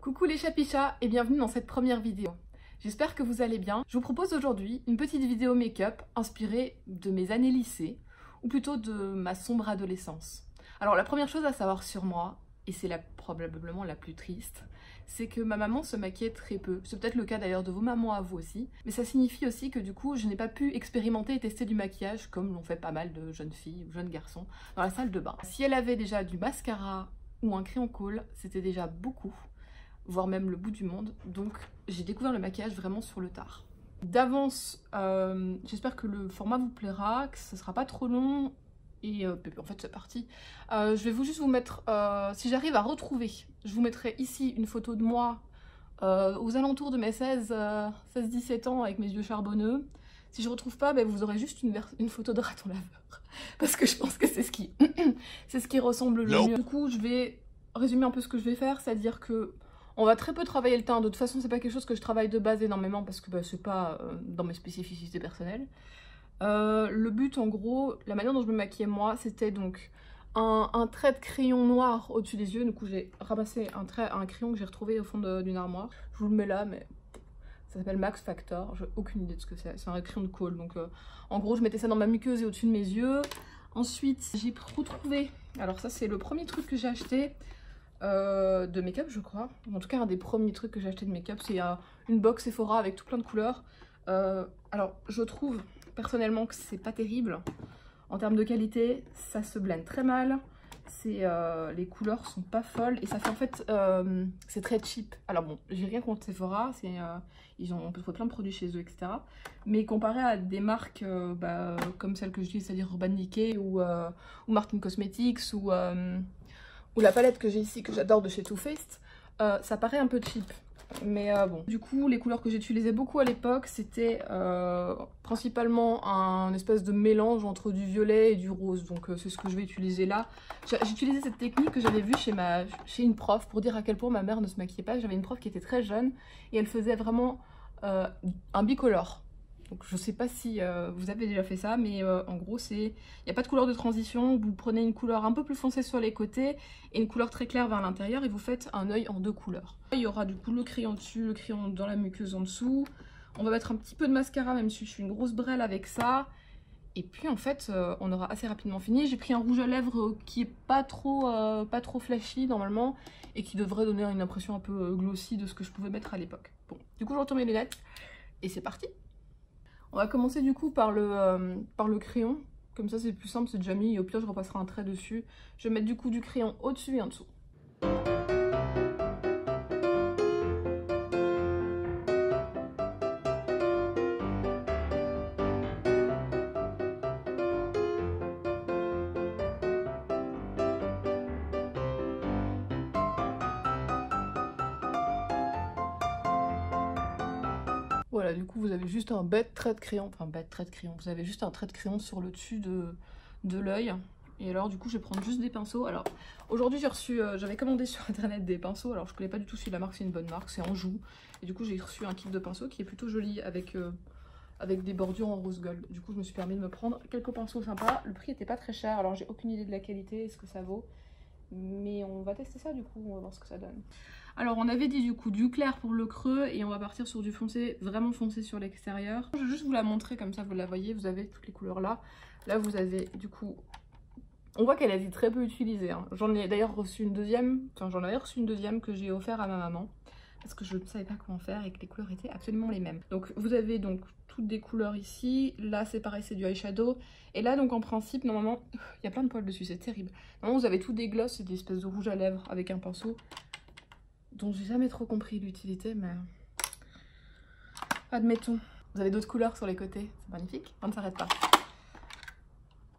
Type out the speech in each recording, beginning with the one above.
Coucou les chapichas et bienvenue dans cette première vidéo. J'espère que vous allez bien. Je vous propose aujourd'hui une petite vidéo make-up inspirée de mes années lycée, ou plutôt de ma sombre adolescence. Alors la première chose à savoir sur moi, et c'est probablement la plus triste, c'est que ma maman se maquillait très peu. C'est peut-être le cas d'ailleurs de vos mamans à vous aussi, mais ça signifie aussi que du coup je n'ai pas pu expérimenter et tester du maquillage comme l'ont fait pas mal de jeunes filles ou jeunes garçons dans la salle de bain. Si elle avait déjà du mascara ou un crayon colle, c'était déjà beaucoup, voire même le bout du monde, donc j'ai découvert le maquillage vraiment sur le tard. D'avance, j'espère que le format vous plaira, que ce sera pas trop long, et en fait c'est parti. Je vais juste vous mettre, si j'arrive à retrouver, je vous mettrai ici une photo de moi aux alentours de mes 16-17 ans avec mes yeux charbonneux. Si je retrouve pas, vous aurez juste une photo de raton laveur, parce que je pense que c'est ce qui, c'est ce qui ressemble le mieux. Du coup, je vais résumer un peu ce que je vais faire, c'est-à-dire que on va très peu travailler le teint. De toute façon, c'est pas quelque chose que je travaille de base énormément parce que c'est pas dans mes spécificités personnelles. Le but, en gros, la manière dont je me maquillais moi, c'était donc un trait de crayon noir au-dessus des yeux. Du coup, j'ai ramassé un crayon que j'ai retrouvé au fond d'une armoire. Je vous le mets là, mais ça s'appelle Max Factor. J'ai aucune idée de ce que c'est. C'est un crayon de colle. Donc, en gros, je mettais ça dans ma muqueuse et au-dessus de mes yeux. Ensuite, j'ai retrouvé. Alors, ça, c'est le premier truc que j'ai acheté. De make-up je crois, en tout cas un des premiers trucs que j'ai acheté de make-up, c'est une box Sephora avec tout plein de couleurs. Alors je trouve personnellement que c'est pas terrible en termes de qualité, ça se blende très mal, les couleurs sont pas folles et ça fait en fait c'est très cheap. Alors bon, j'ai rien contre Sephora, on peut trouver plein de produits chez eux, etc. Mais comparé à des marques comme celle que je dis, c'est-à-dire Urban Decay ou Martin Cosmetics ou la palette que j'ai ici, que j'adore de chez Too Faced, ça paraît un peu cheap. Mais bon. Du coup, les couleurs que j'utilisais beaucoup à l'époque, c'était principalement un espèce de mélange entre du violet et du rose. Donc c'est ce que je vais utiliser là. J'utilisais cette technique que j'avais vue chez une prof pour dire à quel point ma mère ne se maquillait pas. J'avais une prof qui était très jeune et elle faisait vraiment un bicolore. Donc je sais pas si vous avez déjà fait ça, mais en gros il n'y a pas de couleur de transition, vous prenez une couleur un peu plus foncée sur les côtés et une couleur très claire vers l'intérieur et vous faites un œil en deux couleurs. Il y aura du coup le crayon dessus, le crayon dans la muqueuse en dessous. On va mettre un petit peu de mascara même si je suis une grosse brêle avec ça. Et puis en fait on aura assez rapidement fini. J'ai pris un rouge à lèvres qui est pas trop flashy normalement et qui devrait donner une impression un peu glossy de ce que je pouvais mettre à l'époque. Bon, du coup je retourne mes lunettes et c'est parti. On va commencer du coup par le crayon, comme ça c'est plus simple, c'est déjà mis et au pire je repasserai un trait dessus. Je vais mettre du coup du crayon au-dessus et en dessous. Voilà, du coup vous avez juste un bête trait de crayon, vous avez juste un trait de crayon sur le dessus de l'œil. Et alors du coup je vais prendre juste des pinceaux. Alors aujourd'hui j'ai reçu, j'avais commandé sur internet des pinceaux, alors je connais pas du tout si la marque c'est une bonne marque, c'est Anjou. Et du coup j'ai reçu un kit de pinceaux qui est plutôt joli avec des bordures en rose gold. Du coup je me suis permis de me prendre quelques pinceaux sympas, le prix était pas très cher, alors j'ai aucune idée de la qualité et ce que ça vaut. Mais on va tester ça du coup, on va voir ce que ça donne. Alors on avait dit du coup du clair pour le creux et on va partir sur du foncé, vraiment foncé sur l'extérieur. Je vais juste vous la montrer comme ça vous la voyez, vous avez toutes les couleurs là. Là vous avez du coup, on voit qu'elle a été très peu utilisée. Hein. J'en ai d'ailleurs reçu une deuxième, j'en avais reçu une deuxième que j'ai offert à ma maman. Parce que je ne savais pas comment faire et que les couleurs étaient absolument les mêmes. Donc vous avez donc toutes des couleurs ici. Là c'est pareil, c'est du eyeshadow. Et là donc en principe normalement, il y a plein de poils dessus, c'est terrible. Normalement vous avez tout des glosses et des espèces de rouge à lèvres avec un pinceau. Dont j'ai jamais trop compris l'utilité, mais admettons. Vous avez d'autres couleurs sur les côtés, c'est magnifique, on ne s'arrête pas.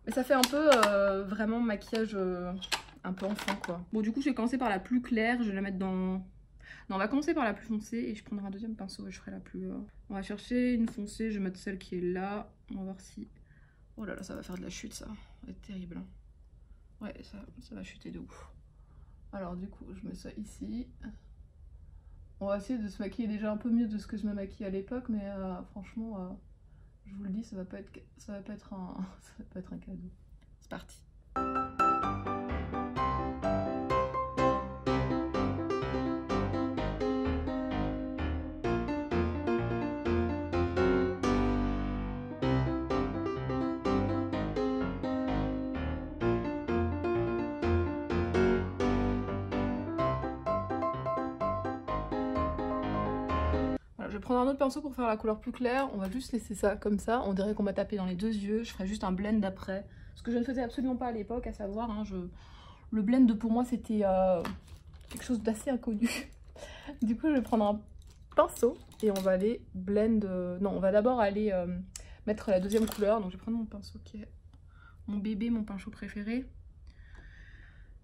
Mais ça fait un peu vraiment maquillage un peu enfant quoi. Bon du coup je vais commencer par la plus claire, je vais la mettre dans... Non, on va commencer par la plus foncée et je prendrai un deuxième pinceau et je ferai la plus... On va chercher une foncée, je vais mettre celle qui est là. On va voir si... Oh là là, ça va faire de la chute ça, ça va être terrible. Ouais, ça va chuter de ouf. Alors du coup, je mets ça ici. On va essayer de se maquiller déjà un peu mieux de ce que je me maquille à l'époque, mais franchement, je vous le dis, ça va pas être un cadeau. C'est parti. vais prendre un autre pinceau pour faire la couleur plus claire. On va juste laisser ça comme ça. On dirait qu'on m'a tapé dans les deux yeux. Je ferai juste un blend après. Ce que je ne faisais absolument pas à l'époque, à savoir, hein, le blend pour moi c'était quelque chose d'assez inconnu. Du coup, je vais prendre un pinceau et on va aller blend. Non, on va d'abord aller mettre la deuxième couleur. Donc je vais prendre mon pinceau qui est mon bébé, mon pinceau préféré.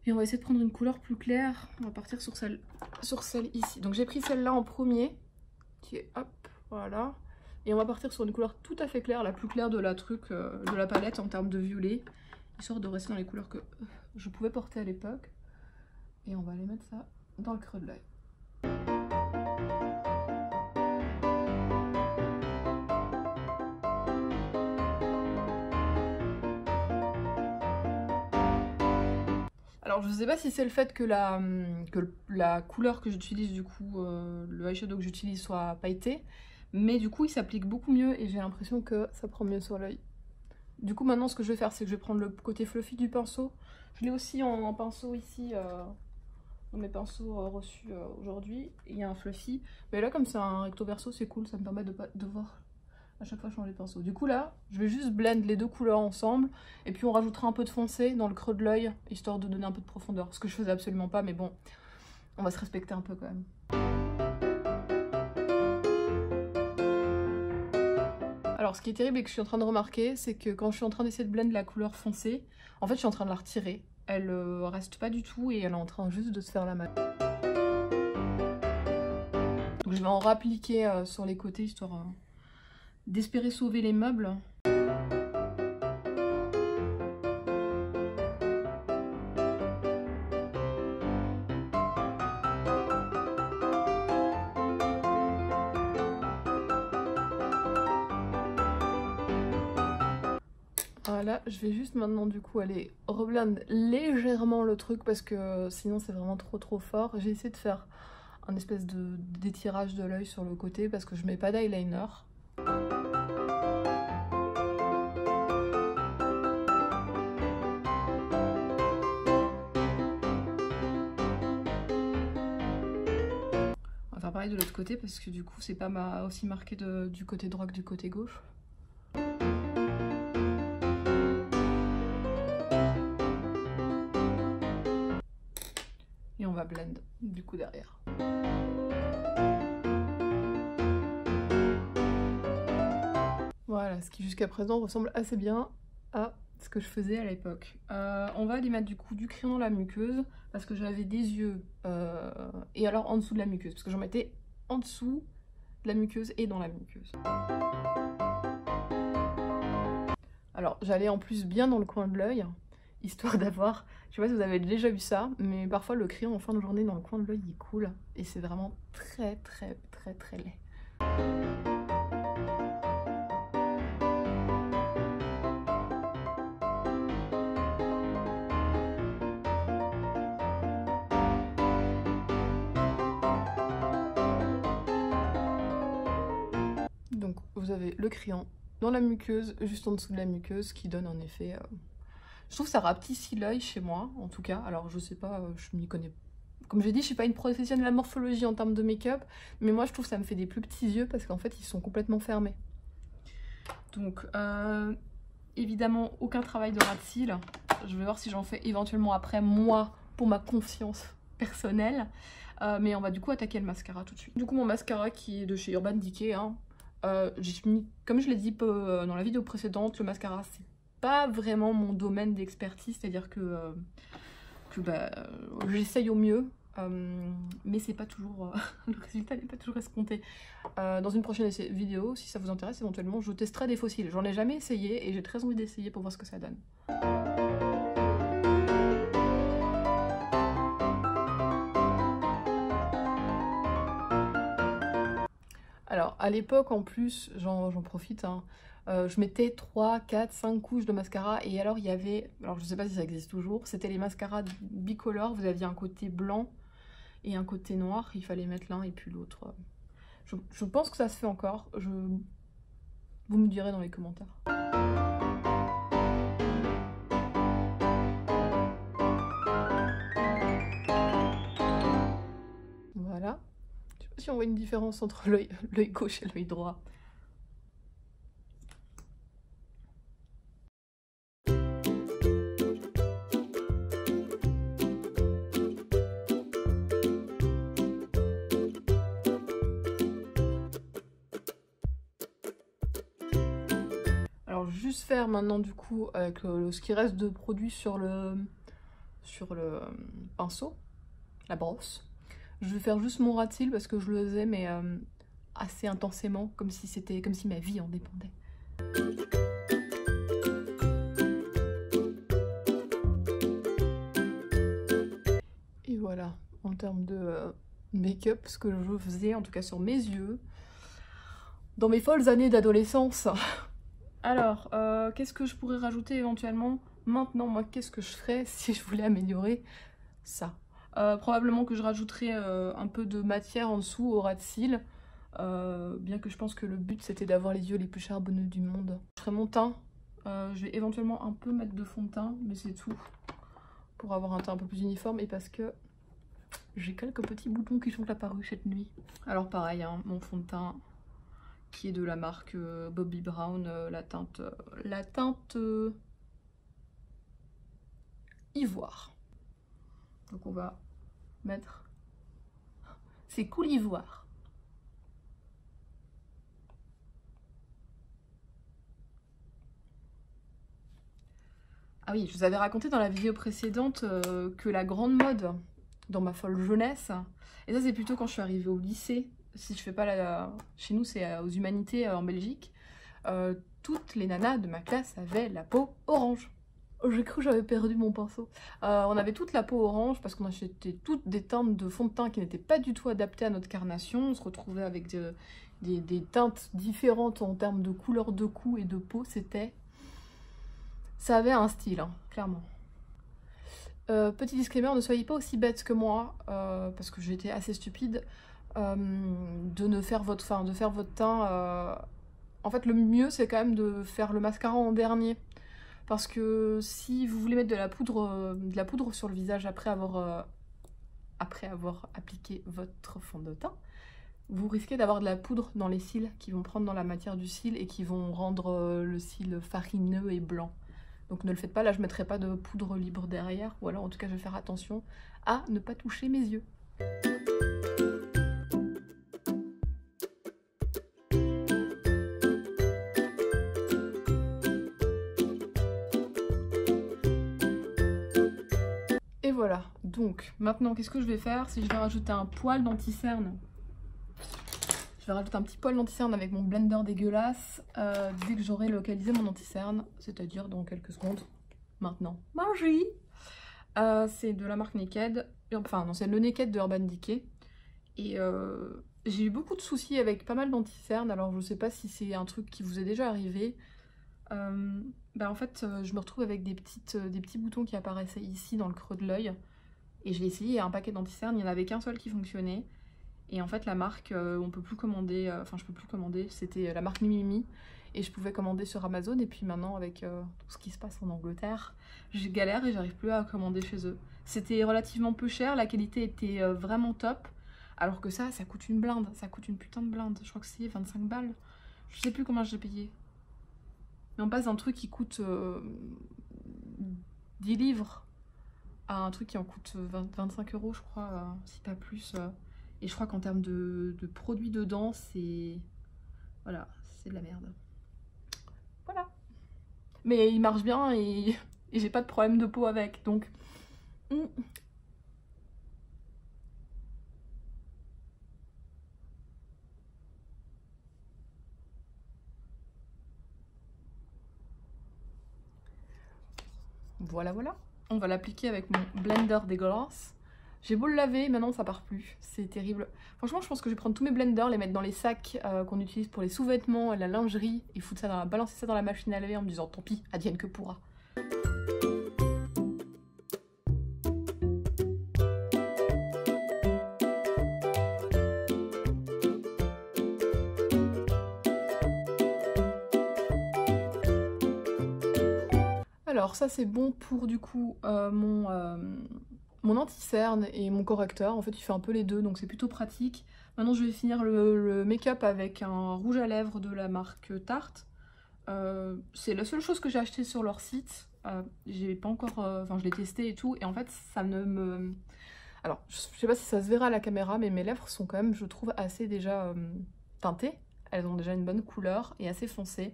Et on va essayer de prendre une couleur plus claire. On va partir sur celle ici. Donc j'ai pris celle-là en premier, qui est hop, voilà. Et on va partir sur une couleur tout à fait claire, la plus claire de la de la palette en termes de violet, histoire de rester dans les couleurs que je pouvais porter à l'époque. Et on va aller mettre ça dans le creux de l'œil. Alors je sais pas si c'est le fait que la couleur que j'utilise, du coup, le eyeshadow que j'utilise soit pailleté, mais du coup il s'applique beaucoup mieux et j'ai l'impression que ça prend mieux sur l'œil. Du coup maintenant ce que je vais faire, c'est que je vais prendre le côté fluffy du pinceau. Je l'ai aussi en pinceau ici, dans mes pinceaux reçus aujourd'hui. Il y a un fluffy, mais là comme c'est un recto verso, c'est cool, ça me permet de voir à chaque fois changer les pinceaux. Du coup là, je vais juste blend les deux couleurs ensemble et puis on rajoutera un peu de foncé dans le creux de l'œil, histoire de donner un peu de profondeur. Ce que je faisais absolument pas, mais bon, on va se respecter un peu quand même. Alors ce qui est terrible et que je suis en train de remarquer, c'est que quand je suis en train d'essayer de blend la couleur foncée, en fait je suis en train de la retirer. Elle reste pas du tout et elle est en train juste de se faire la mat. Donc je vais en rappliquer sur les côtés, histoire d'espérer sauver les meubles. Voilà, je vais juste maintenant du coup aller reblend légèrement le truc parce que sinon c'est vraiment trop fort. J'ai essayé de faire un espèce d'étirage de l'œil sur le côté parce que je mets pas d'eyeliner. On va faire pareil de l'autre côté parce que du coup c'est pas aussi marqué du côté droit que du côté gauche. Et on va blend du coup derrière. Voilà, ce qui jusqu'à présent ressemble assez bien à ce que je faisais à l'époque. On va aller mettre du coup du crayon dans la muqueuse parce que j'avais des yeux et alors en dessous de la muqueuse parce que j'en mettais en dessous de la muqueuse et dans la muqueuse. Alors j'allais en plus bien dans le coin de l'œil, histoire d'avoir, je sais pas si vous avez déjà vu ça, mais parfois le crayon en fin de journée dans le coin de l'œil il coule et c'est vraiment très laid. Donc vous avez le crayon dans la muqueuse, juste en dessous de la muqueuse, qui donne un effet... Je trouve que ça rapetissit l'œil chez moi, en tout cas. Alors je sais pas, je m'y connais... Comme j'ai dit, je suis pas une professionnelle de la morphologie en termes de make-up, mais moi je trouve que ça me fait des plus petits yeux parce qu'en fait ils sont complètement fermés. Donc évidemment aucun travail de ras de cils. Je vais voir si j'en fais éventuellement après, moi, pour ma confiance personnelle. Mais on va du coup attaquer le mascara tout de suite. Du coup mon mascara qui est de chez Urban Decay, hein. Comme je l'ai dit dans la vidéo précédente, le mascara c'est pas vraiment mon domaine d'expertise, c'est-à-dire que j'essaye au mieux, mais c'est pas toujours le résultat n'est pas toujours escompté. Dans une prochaine vidéo, si ça vous intéresse, éventuellement je testerai des faux cils. J'en ai jamais essayé et j'ai très envie d'essayer pour voir ce que ça donne. Alors à l'époque en plus, j'en profite, hein, je mettais 3, 4, 5 couches de mascara et alors il y avait, alors je sais pas si ça existe toujours, c'était les mascaras bicolores, vous aviez un côté blanc et un côté noir, il fallait mettre l'un et puis l'autre. Je pense que ça se fait encore, vous me direz dans les commentaires. Voilà, je sais si on voit une différence entre l'œil gauche et l'œil droit. Alors juste faire maintenant du coup avec ce qui reste de produit sur le pinceau, la brosse. Je vais faire juste mon ras de cils parce que je le faisais mais assez intensément, comme si ma vie en dépendait. Et voilà, en termes de make-up, ce que je faisais, en tout cas sur mes yeux, dans mes folles années d'adolescence. Alors, qu'est-ce que je pourrais rajouter éventuellement? Maintenant, moi, qu'est-ce que je ferais si je voulais améliorer ça? Probablement que je rajouterais un peu de matière en dessous au ras de cils, bien que je pense que le but c'était d'avoir les yeux les plus charbonneux du monde. Je ferai mon teint, je vais éventuellement un peu mettre de fond de teint, mais c'est tout, pour avoir un teint un peu plus uniforme et parce que j'ai quelques petits boutons qui sont apparus cette nuit. Alors pareil, hein, mon fond de teint qui est de la marque Bobbi Brown, la teinte ivoire. Donc on va mettre... C'est cool ivoire. Ah oui, je vous avais raconté dans la vidéo précédente que la grande mode dans ma folle jeunesse, et ça c'est plutôt quand je suis arrivée au lycée, si je fais pas chez nous c'est aux humanités en Belgique, toutes les nanas de ma classe avaient la peau orange. J'ai cru que j'avais perdu mon pinceau. On avait toute la peau orange parce qu'on achetait toutes des teintes de fond de teint qui n'étaient pas du tout adaptées à notre carnation. On se retrouvait avec des teintes différentes en termes de couleur de cou et de peau. Ça avait un style, hein, clairement. Petit disclaimer, ne soyez pas aussi bête que moi, parce que j'étais assez stupide, de faire votre teint. En fait, le mieux, c'est quand même de faire le mascara en dernier. Parce que si vous voulez mettre de la poudre sur le visage après avoir appliqué votre fond de teint, vous risquez d'avoir de la poudre dans les cils qui vont prendre dans la matière du cil et qui vont rendre le cil farineux et blanc. Donc ne le faites pas, là je ne mettrai pas de poudre libre derrière, ou alors en tout cas je vais faire attention à ne pas toucher mes yeux. Et voilà, donc maintenant qu'est-ce que je vais faire? Si je vais rajouter un poil d'anti-cerne, je vais rajouter un petit poil d'anti-cerne avec mon blender dégueulasse dès que j'aurai localisé mon anti-cerne, c'est-à-dire dans quelques secondes. Maintenant, magie. C'est de la marque Naked, enfin non, c'est le Naked de Urban Decay. Et j'ai eu beaucoup de soucis avec pas mal d'anti-cerne, alors je sais pas si c'est un truc qui vous est déjà arrivé. En fait, je me retrouve avec des petits boutons qui apparaissaient ici dans le creux de l'œil. Et j'ai essayé un paquet d'anti-cerne, il n'y en avait qu'un seul qui fonctionnait. Et en fait, la marque, on peut plus commander, enfin je peux plus commander, c'était la marque Mimimi. Et je pouvais commander sur Amazon, et puis maintenant avec tout ce qui se passe en Angleterre, j'ai galère et j'arrive plus à commander chez eux. C'était relativement peu cher, la qualité était vraiment top, alors que ça coûte une blinde, ça coûte une putain de blinde, je crois que c'est 25 balles, je sais plus combien j'ai payé. Mais on passe d'un truc qui coûte 10 livres à un truc qui en coûte 25 €, je crois, si pas plus. Et je crois qu'en termes de produits dedans, c'est... Voilà, c'est de la merde. Voilà. Mais il marche bien et j'ai pas de problème de peau avec, donc... Voilà, voilà. On va l'appliquer avec mon blender dégueulasse. J'ai beau le laver, maintenant ça part plus. C'est terrible. Franchement, je pense que je vais prendre tous mes blenders, les mettre dans les sacs qu'on utilise pour les sous-vêtements et la lingerie, et foutre ça balancer ça dans la machine à laver en me disant tant pis, advienne que pourra. Alors ça c'est bon pour du coup mon mon anti-cerne et mon correcteur. En fait, il fait un peu les deux, donc c'est plutôt pratique. Maintenant, je vais finir le make-up avec un rouge à lèvres de la marque Tarte. C'est la seule chose que j'ai acheté sur leur site. J'ai pas encore... Enfin, je l'ai testé et tout, et en fait, ça ne me... Alors, je sais pas si ça se verra à la caméra, mais mes lèvres sont quand même, je trouve, assez déjà teintées. Elles ont déjà une bonne couleur et assez foncée.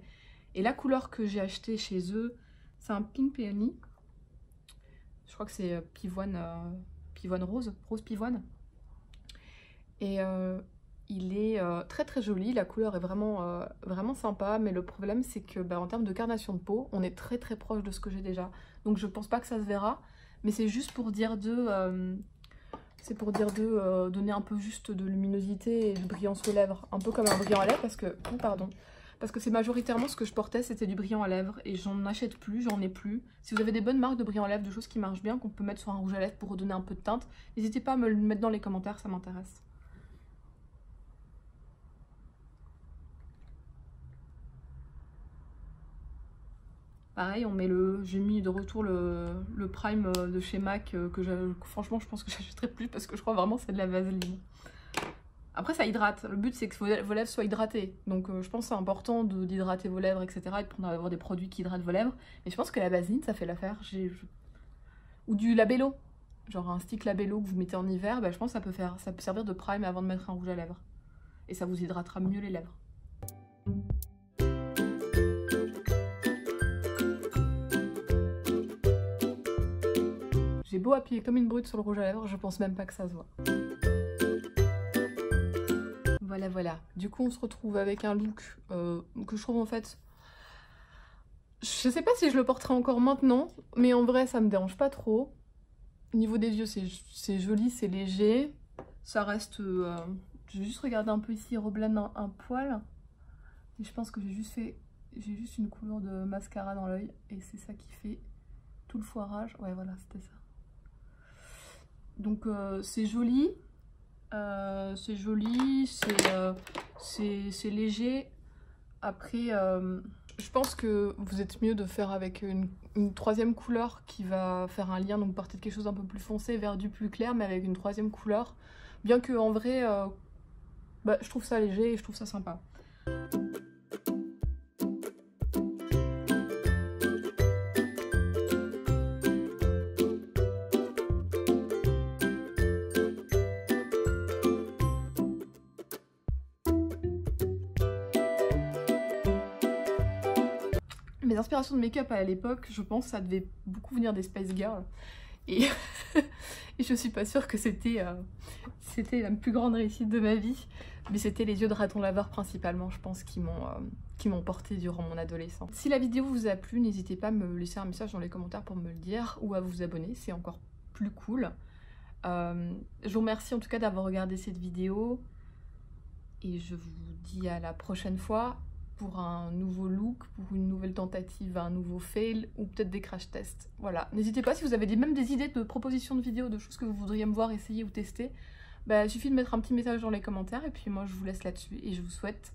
Et la couleur que j'ai achetée chez eux, c'est un Pink Peony. Je crois que c'est pivoine rose, rose pivoine. Et il est très très joli, la couleur est vraiment, vraiment sympa, mais le problème c'est que en termes de carnation de peau, on est très très proche de ce que j'ai déjà. Donc je pense pas que ça se verra, mais c'est juste pour dire donner un peu juste de luminosité et de brillance aux lèvres, un peu comme un brillant à lèvres parce que c'est majoritairement ce que je portais, c'était du brillant à lèvres et j'en achète plus, j'en ai plus. Si vous avez des bonnes marques de brillant à lèvres, de choses qui marchent bien, qu'on peut mettre sur un rouge à lèvres pour redonner un peu de teinte, n'hésitez pas à me le mettre dans les commentaires, ça m'intéresse. Pareil, on met j'ai mis de retour le prime de chez MAC que franchement je pense que j'achèterai plus parce que je crois vraiment que c'est de la vaseline. Après ça hydrate, le but c'est que vos lèvres soient hydratées. Donc je pense que c'est important d'hydrater vos lèvres, etc. et de avoir des produits qui hydratent vos lèvres. Mais je pense que la vaseline ça fait l'affaire. Ou du labello, genre un stick labello que vous mettez en hiver, je pense que ça peut servir de prime avant de mettre un rouge à lèvres. Et ça vous hydratera mieux les lèvres. J'ai beau appuyer comme une brute sur le rouge à lèvres, je pense même pas que ça se voit. Voilà. Du coup, on se retrouve avec un look que je trouve en fait... Je sais pas si je le porterai encore maintenant, mais en vrai, ça me dérange pas trop. Au niveau des yeux, c'est joli, c'est léger. Ça reste... Je vais juste regarder un peu ici, reblende un poil. Et je pense que j'ai juste une couleur de mascara dans l'œil. Et c'est ça qui fait tout le foirage. Ouais, voilà, c'était ça. Donc c'est joli, c'est léger. Après, je pense que vous êtes mieux de faire avec une troisième couleur qui va faire un lien, donc partir de quelque chose un peu plus foncé vers du plus clair, mais avec une troisième couleur. Bien que en vrai, je trouve ça léger et je trouve ça sympa. Mes inspirations de make-up à l'époque, je pense que ça devait beaucoup venir des Spice Girls. Et, et je suis pas sûre que c'était la plus grande réussite de ma vie. Mais c'était les yeux de raton laveur principalement, je pense, qui m'ont porté durant mon adolescence. Si la vidéo vous a plu, n'hésitez pas à me laisser un message dans les commentaires pour me le dire. Ou à vous abonner, c'est encore plus cool. Je vous remercie en tout cas d'avoir regardé cette vidéo. Et je vous dis à la prochaine fois pour un nouveau look, pour une nouvelle tentative, un nouveau fail ou peut-être des crash tests. Voilà, n'hésitez pas si vous avez même des idées de propositions de vidéos, de choses que vous voudriez me voir essayer ou tester. Il suffit de mettre un petit message dans les commentaires et puis moi je vous laisse là-dessus et je vous souhaite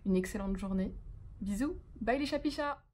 une excellente journée. Bisous, bye les chapichas!